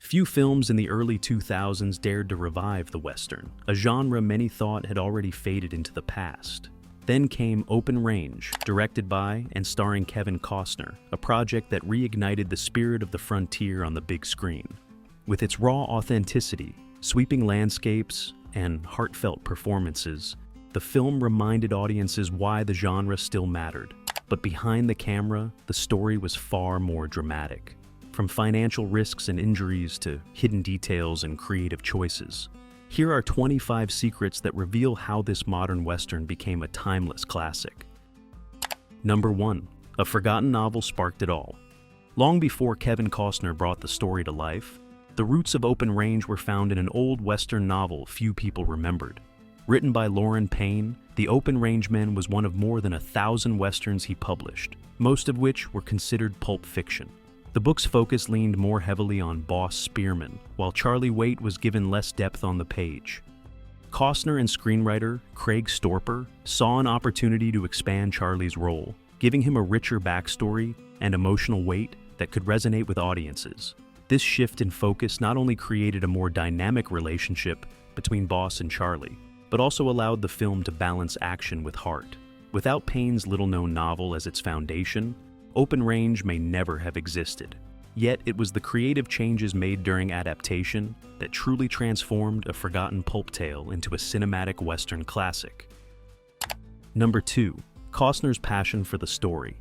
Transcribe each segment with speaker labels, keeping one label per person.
Speaker 1: Few films in the early 2000s dared to revive the Western, a genre many thought had already faded into the past. Then came Open Range, directed by and starring Kevin Costner, a project that reignited the spirit of the frontier on the big screen. With its raw authenticity, sweeping landscapes, and heartfelt performances, the film reminded audiences why the genre still mattered. But behind the camera, the story was far more dramatic. From financial risks and injuries to hidden details and creative choices. Here are 25 secrets that reveal how this modern Western became a timeless classic. Number 1. A forgotten novel sparked it all. Long before Kevin Costner brought the story to life, the roots of Open Range were found in an old Western novel few people remembered. Written by Lauren Payne, The Open Range Men was one of more than 1,000 Westerns he published, most of which were considered pulp fiction. The book's focus leaned more heavily on Boss Spearman, while Charlie Waite was given less depth on the page. Costner and screenwriter Craig Storper saw an opportunity to expand Charlie's role, giving him a richer backstory and emotional weight that could resonate with audiences. This shift in focus not only created a more dynamic relationship between Boss and Charlie, but also allowed the film to balance action with heart. Without Payne's little-known novel as its foundation, Open Range may never have existed. Yet it was the creative changes made during adaptation that truly transformed a forgotten pulp tale into a cinematic Western classic. Number 2. Costner's passion for the story.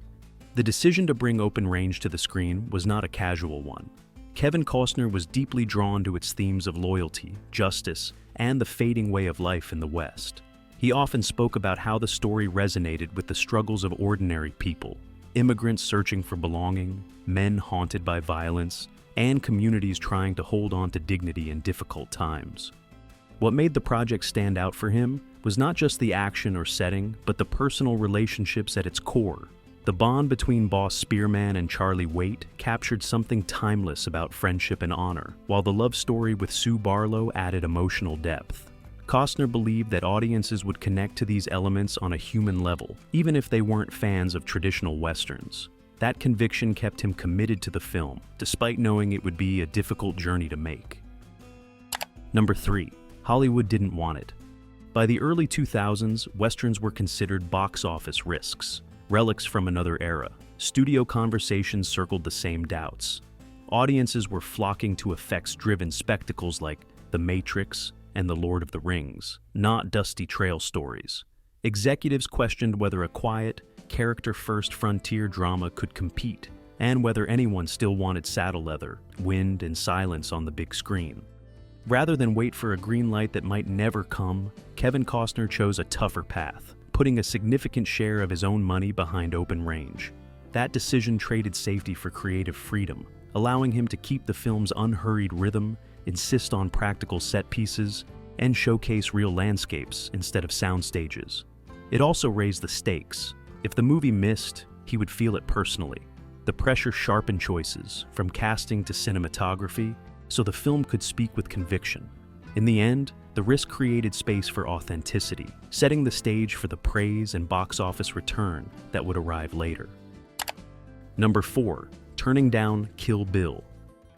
Speaker 1: The decision to bring Open Range to the screen was not a casual one. Kevin Costner was deeply drawn to its themes of loyalty, justice, and the fading way of life in the West. He often spoke about how the story resonated with the struggles of ordinary people, immigrants searching for belonging, men haunted by violence, and communities trying to hold on to dignity in difficult times. What made the project stand out for him was not just the action or setting, but the personal relationships at its core. The bond between Boss Spearman and Charlie Waite captured something timeless about friendship and honor, while the love story with Sue Barlow added emotional depth. Costner believed that audiences would connect to these elements on a human level, even if they weren't fans of traditional Westerns. That conviction kept him committed to the film, despite knowing it would be a difficult journey to make. Number 3. Hollywood didn't want it. By the early 2000s, Westerns were considered box office risks, relics from another era. Studio conversations circled the same doubts. Audiences were flocking to effects-driven spectacles like The Matrix and The Lord of the Rings, not dusty trail stories. Executives questioned whether a quiet, character-first frontier drama could compete, and whether anyone still wanted saddle leather, wind, and silence on the big screen. Rather than wait for a green light that might never come, Kevin Costner chose a tougher path, putting a significant share of his own money behind Open Range. That decision traded safety for creative freedom, allowing him to keep the film's unhurried rhythm, insist on practical set pieces, and showcase real landscapes instead of sound stages. It also raised the stakes. If the movie missed, he would feel it personally. The pressure sharpened choices, from casting to cinematography, so the film could speak with conviction. In the end, the risk created space for authenticity, setting the stage for the praise and box office return that would arrive later. Number 4. Turning down Kill Bill.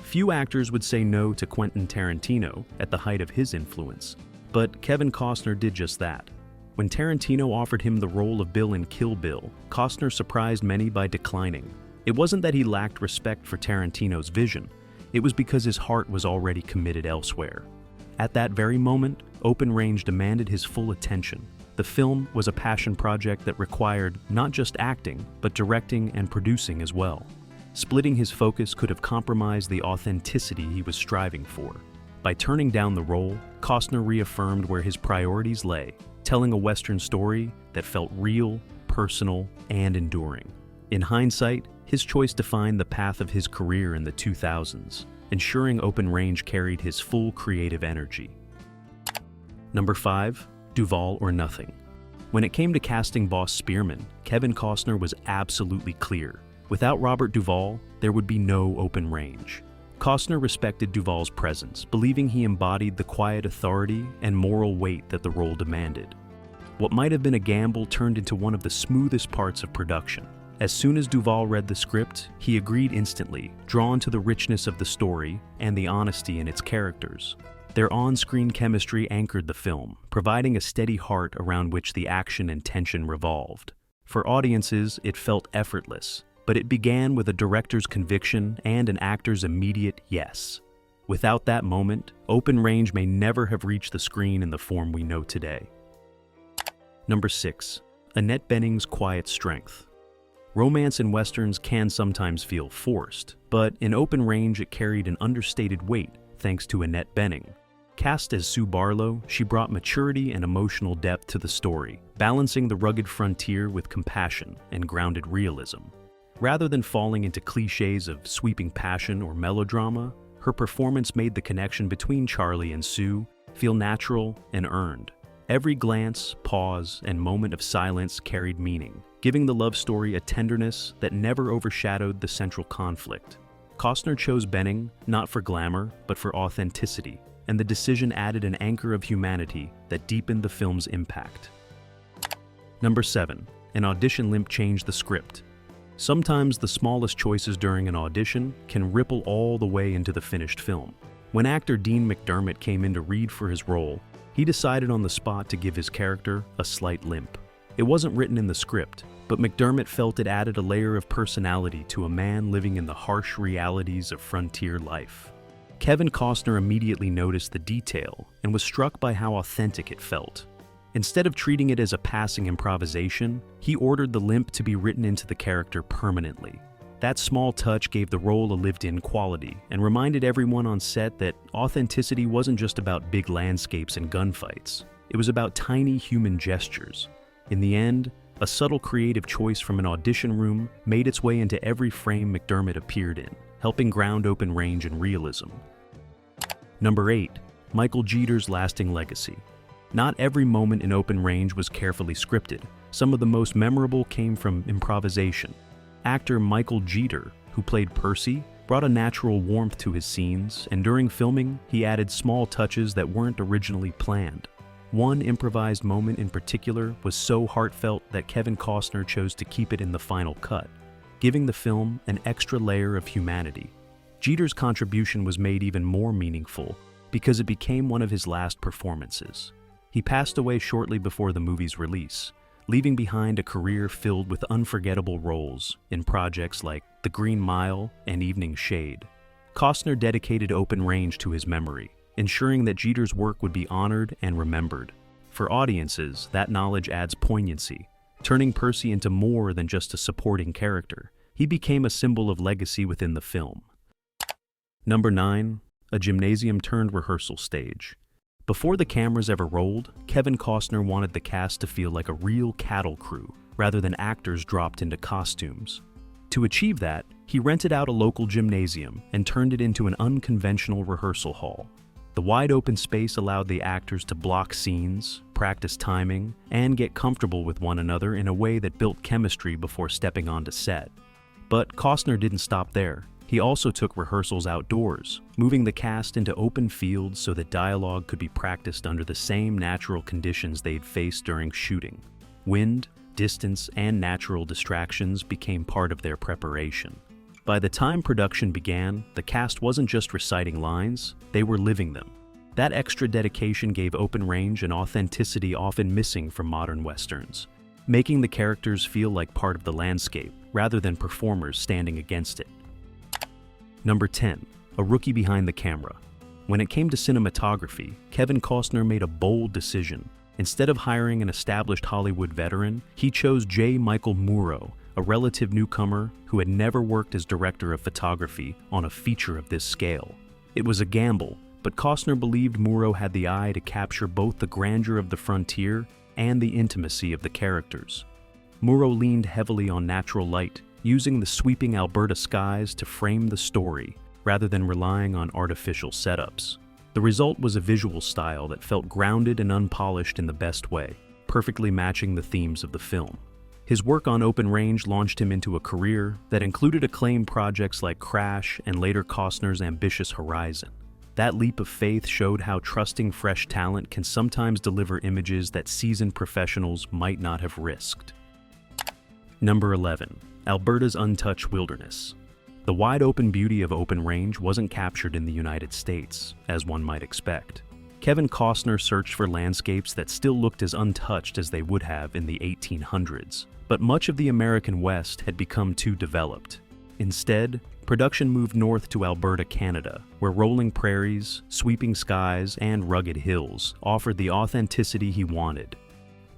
Speaker 1: Few actors would say no to Quentin Tarantino at the height of his influence, but Kevin Costner did just that. When Tarantino offered him the role of Bill in Kill Bill, Costner surprised many by declining. It wasn't that he lacked respect for Tarantino's vision, it was because his heart was already committed elsewhere. At that very moment, Open Range demanded his full attention. The film was a passion project that required not just acting, but directing and producing as well. Splitting his focus could have compromised the authenticity he was striving for. By turning down the role, Costner reaffirmed where his priorities lay, telling a Western story that felt real, personal, and enduring. In hindsight, his choice defined the path of his career in the 2000s, ensuring Open Range carried his full creative energy. Number 5. Duvall or Nothing. When it came to casting Boss Spearman, Kevin Costner was absolutely clear. Without Robert Duvall, there would be no Open Range. Costner respected Duvall's presence, believing he embodied the quiet authority and moral weight that the role demanded. What might have been a gamble turned into one of the smoothest parts of production. As soon as Duvall read the script, he agreed instantly, drawn to the richness of the story and the honesty in its characters. Their on-screen chemistry anchored the film, providing a steady heart around which the action and tension revolved. For audiences, it felt effortless, but it began with a director's conviction and an actor's immediate yes. Without that moment, Open Range may never have reached the screen in the form we know today. Number 6. Annette Bening's quiet strength. Romance in westerns can sometimes feel forced, but in Open Range it carried an understated weight thanks to Annette Bening. Cast as Sue Barlow, she brought maturity and emotional depth to the story, balancing the rugged frontier with compassion and grounded realism. Rather than falling into cliches of sweeping passion or melodrama, her performance made the connection between Charlie and Sue feel natural and earned. Every glance, pause, and moment of silence carried meaning, giving the love story a tenderness that never overshadowed the central conflict. Costner chose Bening not for glamour, but for authenticity, and the decision added an anchor of humanity that deepened the film's impact. Number 7. An audition limp changed the script. Sometimes the smallest choices during an audition can ripple all the way into the finished film. When actor Dean McDermott came in to read for his role, he decided on the spot to give his character a slight limp. It wasn't written in the script, but McDermott felt it added a layer of personality to a man living in the harsh realities of frontier life. Kevin Costner immediately noticed the detail and was struck by how authentic it felt. Instead of treating it as a passing improvisation, he ordered the limp to be written into the character permanently. That small touch gave the role a lived-in quality and reminded everyone on set that authenticity wasn't just about big landscapes and gunfights. It was about tiny human gestures. In the end, a subtle creative choice from an audition room made its way into every frame McDermott appeared in, helping ground Open Range in realism. Number 8. Michael Jeter's lasting legacy. Not every moment in Open Range was carefully scripted. Some of the most memorable came from improvisation. Actor Michael Jeter, who played Percy, brought a natural warmth to his scenes, and during filming, he added small touches that weren't originally planned. One improvised moment in particular was so heartfelt that Kevin Costner chose to keep it in the final cut, giving the film an extra layer of humanity. Jeter's contribution was made even more meaningful because it became one of his last performances. He passed away shortly before the movie's release, leaving behind a career filled with unforgettable roles in projects like The Green Mile and Evening Shade. Costner dedicated Open Range to his memory, ensuring that Jeter's work would be honored and remembered. For audiences, that knowledge adds poignancy, turning Percy into more than just a supporting character. He became a symbol of legacy within the film. Number 9. A gymnasium-turned-rehearsal stage. Before the cameras ever rolled, Kevin Costner wanted the cast to feel like a real cattle crew, rather than actors dropped into costumes. To achieve that, he rented out a local gymnasium and turned it into an unconventional rehearsal hall. The wide-open space allowed the actors to block scenes, practice timing, and get comfortable with one another in a way that built chemistry before stepping onto set. But Costner didn't stop there. He also took rehearsals outdoors, moving the cast into open fields so that dialogue could be practiced under the same natural conditions they'd faced during shooting. Wind, distance, and natural distractions became part of their preparation. By the time production began, the cast wasn't just reciting lines, they were living them. That extra dedication gave Open Range an authenticity often missing from modern westerns, making the characters feel like part of the landscape rather than performers standing against it. Number 10. A rookie behind the camera. When it came to cinematography, Kevin Costner made a bold decision. Instead of hiring an established Hollywood veteran, he chose J. Michael Muro, a relative newcomer who had never worked as director of photography on a feature of this scale. It was a gamble, but Costner believed Muro had the eye to capture both the grandeur of the frontier and the intimacy of the characters. Muro leaned heavily on natural light, using the sweeping Alberta skies to frame the story, rather than relying on artificial setups. The result was a visual style that felt grounded and unpolished in the best way, perfectly matching the themes of the film. His work on Open Range launched him into a career that included acclaimed projects like Crash and later Costner's ambitious Horizon. That leap of faith showed how trusting fresh talent can sometimes deliver images that seasoned professionals might not have risked. Number 11. Alberta's untouched wilderness. The wide-open beauty of open range wasn't captured in the United States, as one might expect. Kevin Costner searched for landscapes that still looked as untouched as they would have in the 1800s. But much of the American West had become too developed. Instead, production moved north to Alberta, Canada, where rolling prairies, sweeping skies, and rugged hills offered the authenticity he wanted.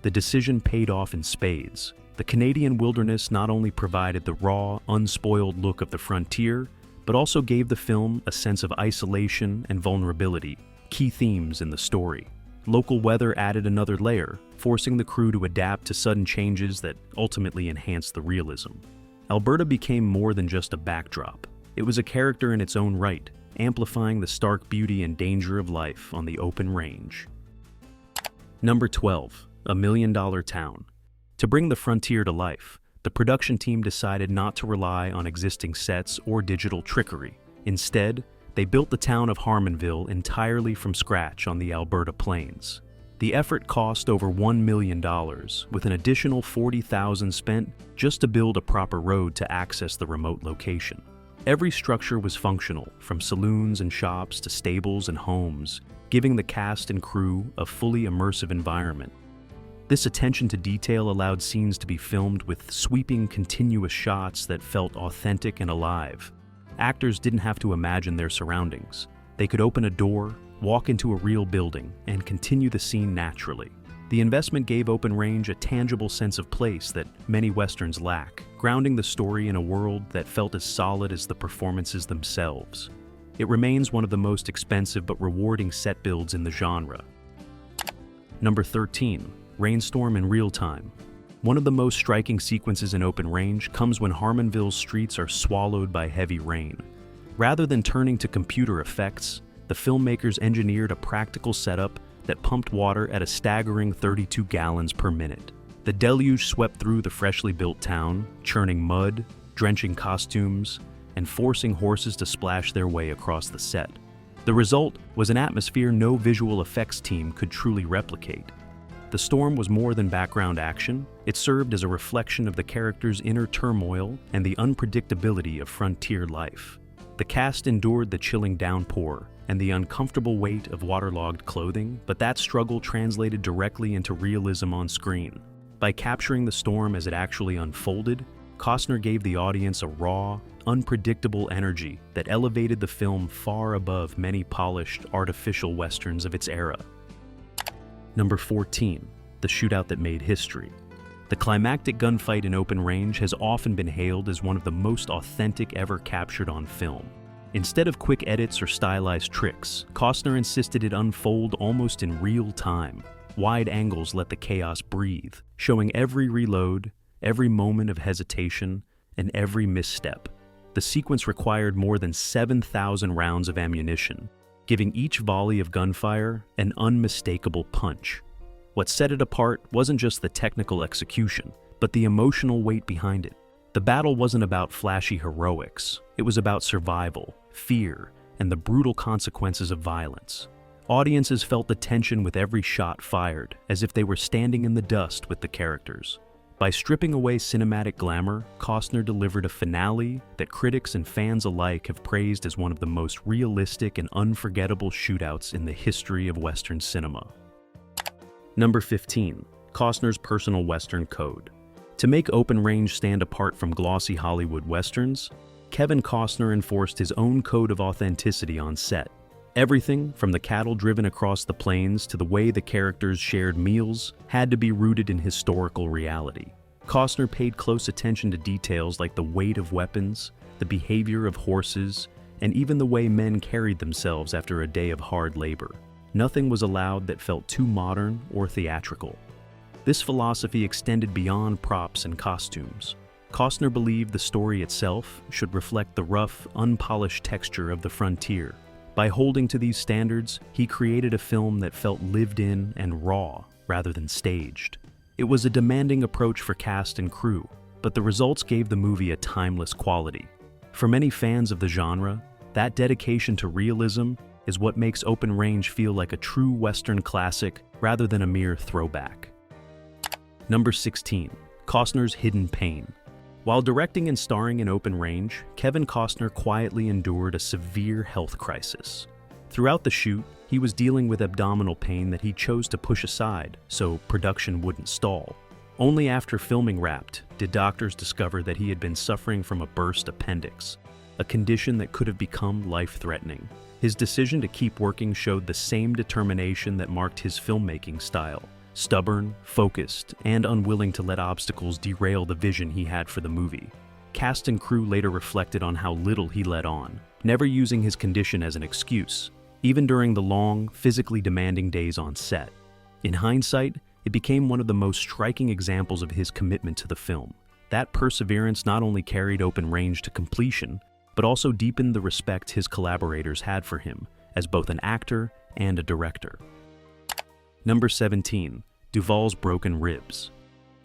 Speaker 1: The decision paid off in spades. The Canadian wilderness not only provided the raw, unspoiled look of the frontier, but also gave the film a sense of isolation and vulnerability, key themes in the story. Local weather added another layer, forcing the crew to adapt to sudden changes that ultimately enhanced the realism. Alberta became more than just a backdrop. It was a character in its own right, amplifying the stark beauty and danger of life on the open range. Number 12. A $1 Million Town. To bring the frontier to life, the production team decided not to rely on existing sets or digital trickery. Instead, they built the town of Harmonville entirely from scratch on the Alberta plains. The effort cost over $1 million, with an additional $40,000 spent just to build a proper road to access the remote location. Every structure was functional, from saloons and shops to stables and homes, giving the cast and crew a fully immersive environment. This attention to detail allowed scenes to be filmed with sweeping, continuous shots that felt authentic and alive. Actors didn't have to imagine their surroundings. They could open a door, walk into a real building, and continue the scene naturally. The investment gave Open Range a tangible sense of place that many westerns lack, grounding the story in a world that felt as solid as the performances themselves. It remains one of the most expensive but rewarding set builds in the genre. Number 13. Rainstorm in real time. One of the most striking sequences in Open Range comes when Harmonville's streets are swallowed by heavy rain. Rather than turning to computer effects, the filmmakers engineered a practical setup that pumped water at a staggering 32 gallons per minute. The deluge swept through the freshly built town, churning mud, drenching costumes, and forcing horses to splash their way across the set. The result was an atmosphere no visual effects team could truly replicate. The storm was more than background action. It served as a reflection of the characters' inner turmoil and the unpredictability of frontier life. The cast endured the chilling downpour and the uncomfortable weight of waterlogged clothing, but that struggle translated directly into realism on screen. By capturing the storm as it actually unfolded, Costner gave the audience a raw, unpredictable energy that elevated the film far above many polished, artificial westerns of its era. Number 14. The shootout that made history. The climactic gunfight in Open Range has often been hailed as one of the most authentic ever captured on film. Instead of quick edits or stylized tricks, Costner insisted it unfold almost in real time. Wide angles let the chaos breathe, showing every reload, every moment of hesitation, and every misstep. The sequence required more than 7,000 rounds of ammunition, giving each volley of gunfire an unmistakable punch. What set it apart wasn't just the technical execution, but the emotional weight behind it. The battle wasn't about flashy heroics. It was about survival, fear, and the brutal consequences of violence. Audiences felt the tension with every shot fired, as if they were standing in the dust with the characters. By stripping away cinematic glamour, Costner delivered a finale that critics and fans alike have praised as one of the most realistic and unforgettable shootouts in the history of Western cinema. Number 15. Costner's personal Western code. To make Open Range stand apart from glossy Hollywood Westerns, Kevin Costner enforced his own code of authenticity on set. Everything, from the cattle driven across the plains to the way the characters shared meals, had to be rooted in historical reality. Costner paid close attention to details like the weight of weapons, the behavior of horses, and even the way men carried themselves after a day of hard labor. Nothing was allowed that felt too modern or theatrical. This philosophy extended beyond props and costumes. Costner believed the story itself should reflect the rough, unpolished texture of the frontier. By holding to these standards, he created a film that felt lived in and raw rather than staged. It was a demanding approach for cast and crew, but the results gave the movie a timeless quality. For many fans of the genre, that dedication to realism is what makes Open Range feel like a true Western classic rather than a mere throwback. Number 16. Costner's hidden pain. While directing and starring in Open Range, Kevin Costner quietly endured a severe health crisis. Throughout the shoot, he was dealing with abdominal pain that he chose to push aside so production wouldn't stall. Only after filming wrapped did doctors discover that he had been suffering from a burst appendix, a condition that could have become life-threatening. His decision to keep working showed the same determination that marked his filmmaking style: stubborn, focused, and unwilling to let obstacles derail the vision he had for the movie. Cast and crew later reflected on how little he let on, never using his condition as an excuse, even during the long, physically demanding days on set. In hindsight, it became one of the most striking examples of his commitment to the film. That perseverance not only carried Open Range to completion, but also deepened the respect his collaborators had for him as both an actor and a director. Number 17. Duvall's broken ribs.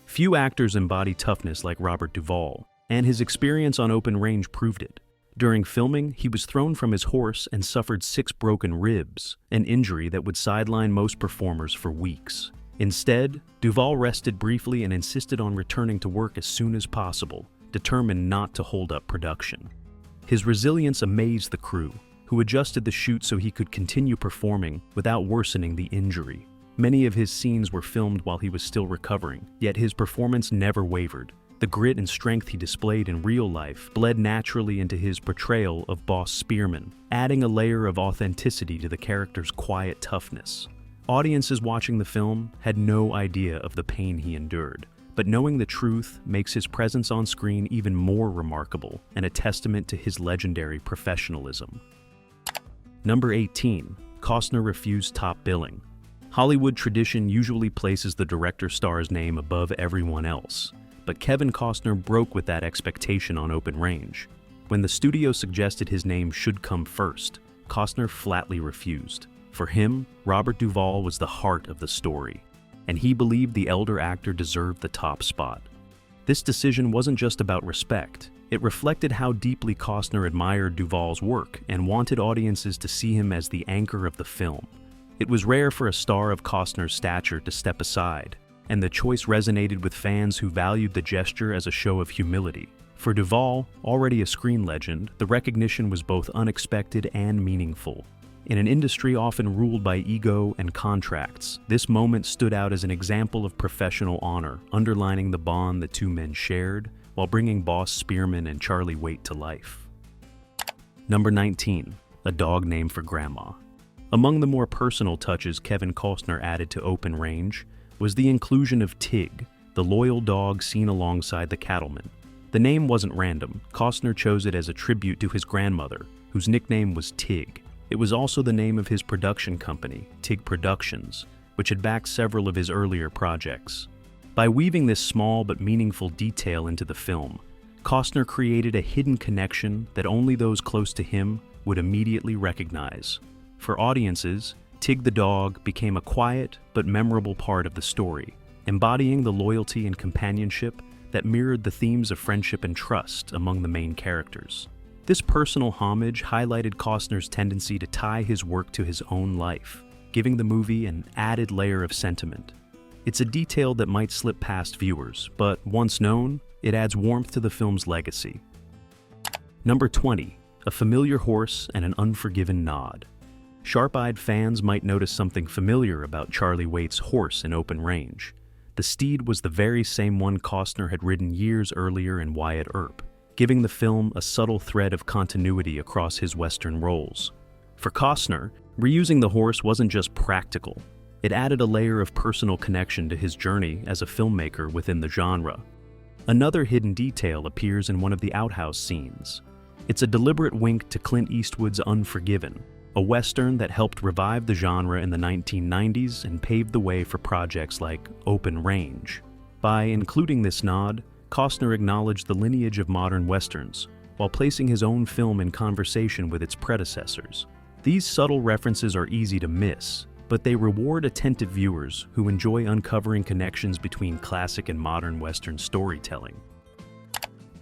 Speaker 1: Few actors embody toughness like Robert Duvall, and his experience on Open Range proved it. During filming, he was thrown from his horse and suffered 6 broken ribs, an injury that would sideline most performers for weeks. Instead, Duvall rested briefly and insisted on returning to work as soon as possible, determined not to hold up production. His resilience amazed the crew, who adjusted the shoot so he could continue performing without worsening the injury. Many of his scenes were filmed while he was still recovering, yet his performance never wavered. The grit and strength he displayed in real life bled naturally into his portrayal of Boss Spearman, adding a layer of authenticity to the character's quiet toughness. Audiences watching the film had no idea of the pain he endured, but knowing the truth makes his presence on screen even more remarkable and a testament to his legendary professionalism. Number 18. Costner refused top billing. Hollywood tradition usually places the director star's name above everyone else, but Kevin Costner broke with that expectation on Open Range. When the studio suggested his name should come first, Costner flatly refused. For him, Robert Duvall was the heart of the story, and he believed the elder actor deserved the top spot. This decision wasn't just about respect. It reflected how deeply Costner admired Duvall's work and wanted audiences to see him as the anchor of the film. It was rare for a star of Costner's stature to step aside, and the choice resonated with fans who valued the gesture as a show of humility. For Duvall, already a screen legend, the recognition was both unexpected and meaningful. In an industry often ruled by ego and contracts, this moment stood out as an example of professional honor, underlining the bond the two men shared while bringing Boss Spearman and Charlie Waite to life. Number 19. A dog named for Grandma. Among the more personal touches Kevin Costner added to Open Range was the inclusion of Tig, the loyal dog seen alongside the cattleman. The name wasn't random. Costner chose it as a tribute to his grandmother, whose nickname was Tig. It was also the name of his production company, Tig Productions, which had backed several of his earlier projects. By weaving this small but meaningful detail into the film, Costner created a hidden connection that only those close to him would immediately recognize. For audiences, Tig the dog became a quiet but memorable part of the story, embodying the loyalty and companionship that mirrored the themes of friendship and trust among the main characters. This personal homage highlighted Costner's tendency to tie his work to his own life, giving the movie an added layer of sentiment. It's a detail that might slip past viewers, but once known, it adds warmth to the film's legacy. Number 20. A familiar horse and an unforgiven nod. Sharp-eyed fans might notice something familiar about Charlie Waite's horse in Open Range. The steed was the very same one Costner had ridden years earlier in Wyatt Earp, giving the film a subtle thread of continuity across his Western roles. For Costner, reusing the horse wasn't just practical. It added a layer of personal connection to his journey as a filmmaker within the genre. Another hidden detail appears in one of the outhouse scenes. It's a deliberate wink to Clint Eastwood's Unforgiven, a Western that helped revive the genre in the 1990s and paved the way for projects like Open Range. By including this nod, Costner acknowledged the lineage of modern Westerns, while placing his own film in conversation with its predecessors. These subtle references are easy to miss, but they reward attentive viewers who enjoy uncovering connections between classic and modern Western storytelling.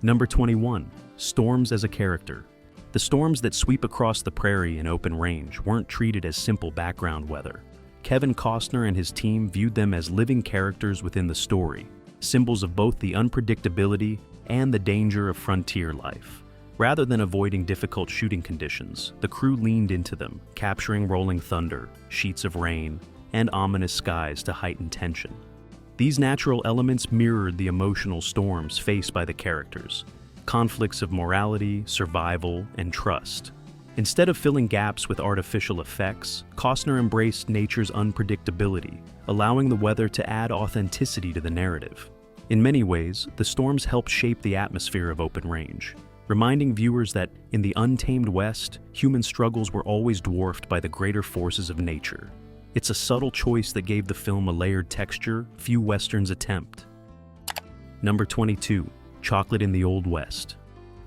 Speaker 1: Number 21. Storms as a character. The storms that sweep across the prairie in Open Range weren't treated as simple background weather. Kevin Costner and his team viewed them as living characters within the story. symbols of both the unpredictability and the danger of frontier life. Rather than avoiding difficult shooting conditions, the crew leaned into them, capturing rolling thunder, sheets of rain, and ominous skies to heighten tension. These natural elements mirrored the emotional storms faced by the characters, conflicts of morality, survival, and trust. Instead of filling gaps with artificial effects, Costner embraced nature's unpredictability, allowing the weather to add authenticity to the narrative. In many ways, the storms helped shape the atmosphere of Open Range, reminding viewers that in the untamed West, human struggles were always dwarfed by the greater forces of nature. It's a subtle choice that gave the film a layered texture few Westerns attempt. Number 22. Chocolate in the Old West.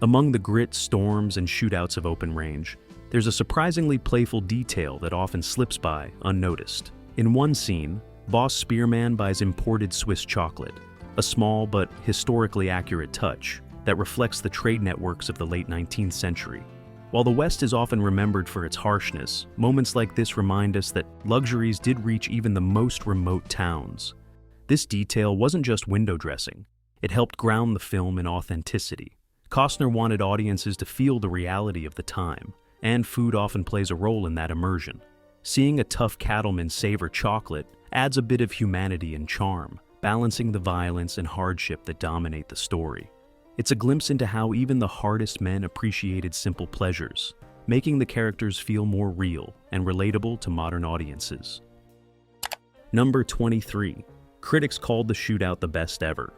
Speaker 1: Among the grit, storms, and shootouts of Open Range, there's a surprisingly playful detail that often slips by unnoticed. In one scene, Boss Spearman buys imported Swiss chocolate, a small but historically accurate touch that reflects the trade networks of the late 19th century. While the West is often remembered for its harshness, moments like this remind us that luxuries did reach even the most remote towns. This detail wasn't just window dressing, it helped ground the film in authenticity. Costner wanted audiences to feel the reality of the time, and food often plays a role in that immersion. Seeing a tough cattleman savor chocolate adds a bit of humanity and charm, balancing the violence and hardship that dominate the story. It's a glimpse into how even the hardest men appreciated simple pleasures, making the characters feel more real and relatable to modern audiences. Number 23. Critics called the shootout the best ever.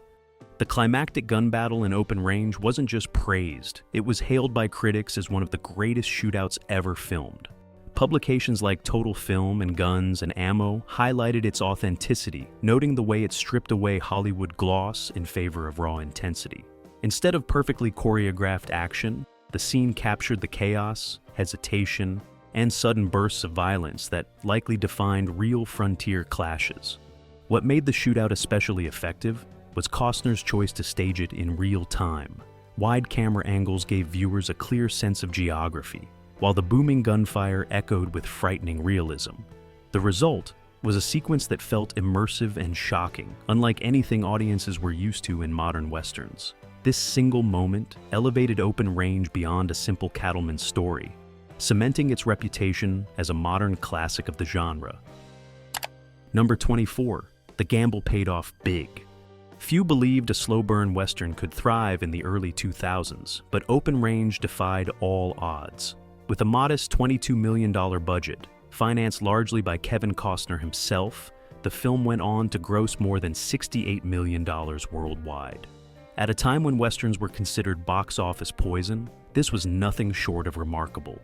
Speaker 1: The climactic gun battle in Open Range wasn't just praised, it was hailed by critics as one of the greatest shootouts ever filmed. Publications like Total Film and Guns and Ammo highlighted its authenticity, noting the way it stripped away Hollywood gloss in favor of raw intensity. Instead of perfectly choreographed action, the scene captured the chaos, hesitation, and sudden bursts of violence that likely defined real frontier clashes. What made the shootout especially effective was Costner's choice to stage it in real time. Wide camera angles gave viewers a clear sense of geography, while the booming gunfire echoed with frightening realism. The result was a sequence that felt immersive and shocking, unlike anything audiences were used to in modern westerns. This single moment elevated Open Range beyond a simple cattleman's story, cementing its reputation as a modern classic of the genre. Number 24. The gamble paid off big. Few believed a slow-burn western could thrive in the early 2000s, but Open Range defied all odds. With a modest $22 million budget, financed largely by Kevin Costner himself, the film went on to gross more than $68 million worldwide. At a time when westerns were considered box office poison, this was nothing short of remarkable.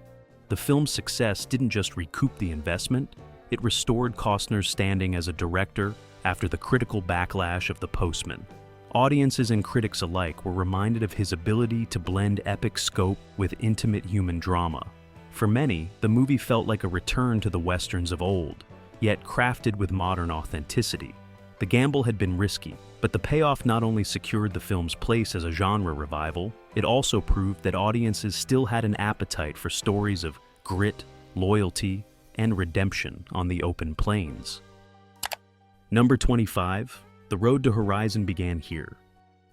Speaker 1: The film's success didn't just recoup the investment, it restored Costner's standing as a director after the critical backlash of The Postman. Audiences and critics alike were reminded of his ability to blend epic scope with intimate human drama. For many, the movie felt like a return to the westerns of old, yet crafted with modern authenticity. The gamble had been risky, but the payoff not only secured the film's place as a genre revival, it also proved that audiences still had an appetite for stories of grit, loyalty, and redemption on the open plains. Number 25. The road to Horizon began here.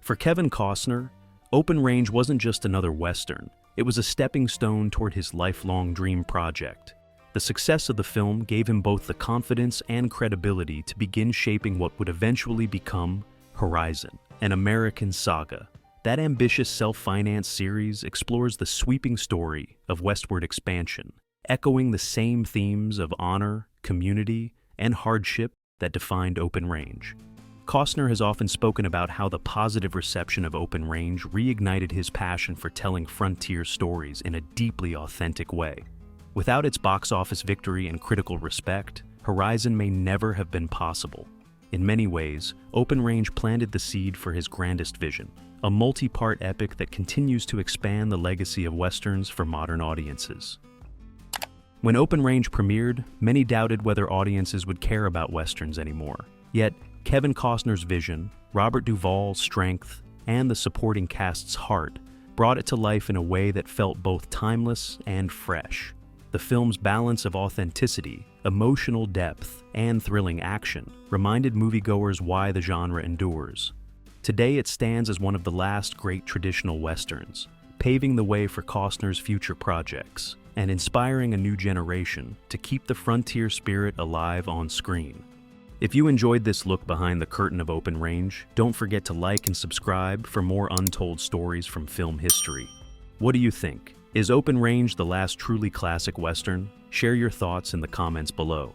Speaker 1: For Kevin Costner, Open Range wasn't just another western, it was a stepping stone toward his lifelong dream project. The success of the film gave him both the confidence and credibility to begin shaping what would eventually become Horizon, an American saga. That ambitious self-financed series explores the sweeping story of westward expansion, echoing the same themes of honor, community, and hardship that defined Open Range. Costner has often spoken about how the positive reception of Open Range reignited his passion for telling frontier stories in a deeply authentic way. Without its box office victory and critical respect, Horizon may never have been possible. In many ways, Open Range planted the seed for his grandest vision, a multi-part epic that continues to expand the legacy of westerns for modern audiences. When Open Range premiered, many doubted whether audiences would care about westerns anymore. Yet, Kevin Costner's vision, Robert Duvall's strength, and the supporting cast's heart brought it to life in a way that felt both timeless and fresh. The film's balance of authenticity, emotional depth, and thrilling action reminded moviegoers why the genre endures. Today it stands as one of the last great traditional westerns, paving the way for Costner's future projects and inspiring a new generation to keep the frontier spirit alive on screen. If you enjoyed this look behind the curtain of Open Range, don't forget to like and subscribe for more untold stories from film history. What do you think? Is Open Range the last truly classic Western? Share your thoughts in the comments below.